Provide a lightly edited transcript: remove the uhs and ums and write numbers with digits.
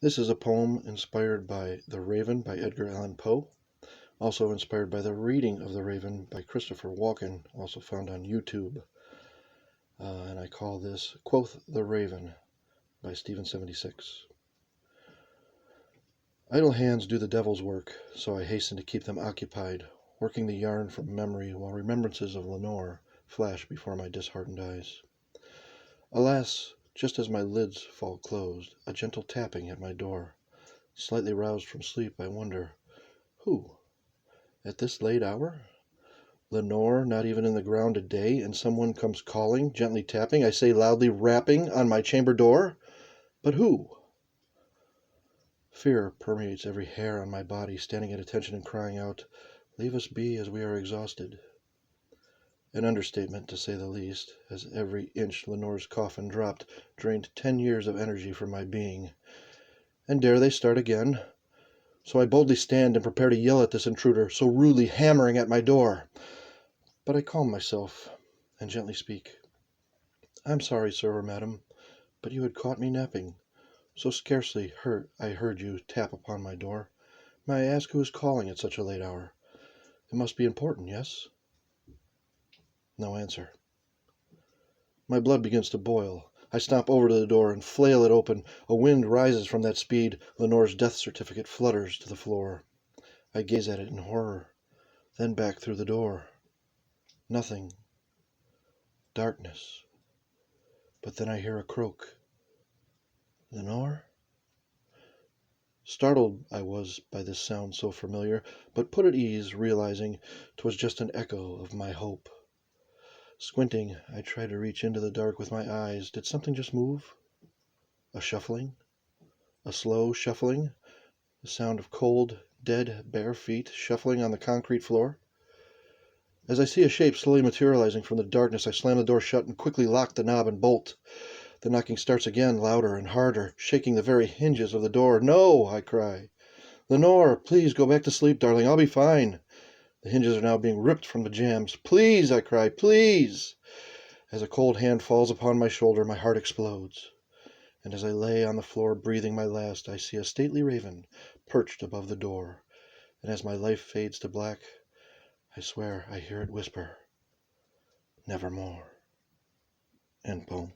This is a poem inspired by The Raven by Edgar Allen Poe, also inspired by the reading of The Raven by Christopher Walken, also found on YouTube. And I call this Quoth the Raven by Stephen76. Idle hands do the devil's work, so I hasten to keep them occupied, working the yarn from memory while remembrances of Lenore flash before my disheartened eyes. Alas, just as my lids fall closed, a gentle tapping at my door. Slightly roused from sleep, I wonder, who? At this late hour? Lenore, not even in the ground a day, and someone comes calling, gently tapping, I say loudly, rapping on my chamber door? But who? Fear permeates every hair on my body, standing at attention and crying out, "Leave us be, as we are exhausted." An understatement, to say the least, as every inch Lenore's coffin dropped drained 10 years of energy from my being. And dare they start again? So I boldly stand and prepare to yell at this intruder, so rudely hammering at my door. But I calm myself and gently speak. "I'm sorry, sir or madam, but you had caught me napping, so scarcely I heard you tap upon my door. May I ask who is calling at such a late hour? It must be important, yes?" No answer. My blood begins to boil. I stomp over to the door and flail it open. A wind rises from that speed. Lenore's death certificate flutters to the floor. I gaze at it in horror, then back through the door. Nothing. Darkness. But then I hear a croak. "Lenore?" Startled I was by this sound so familiar, but put at ease, realizing 'twas just an echo of my hope. Squinting, I tried to reach into the dark with my eyes. Did something just move? A shuffling? A slow shuffling? The sound of cold, dead, bare feet shuffling on the concrete floor? As I see a shape slowly materializing from the darkness, I slam the door shut and quickly lock the knob and bolt. The knocking starts again, louder and harder, shaking the very hinges of the door. "No!" I cry. "Lenore, please go back to sleep, darling. I'll be fine." The hinges are now being ripped from the jambs. "Please!" I cry. "Please!" As a cold hand falls upon my shoulder, my heart explodes. And as I lay on the floor breathing my last, I see a stately raven perched above the door. And as my life fades to black, I swear I hear it whisper, "Nevermore." End poem.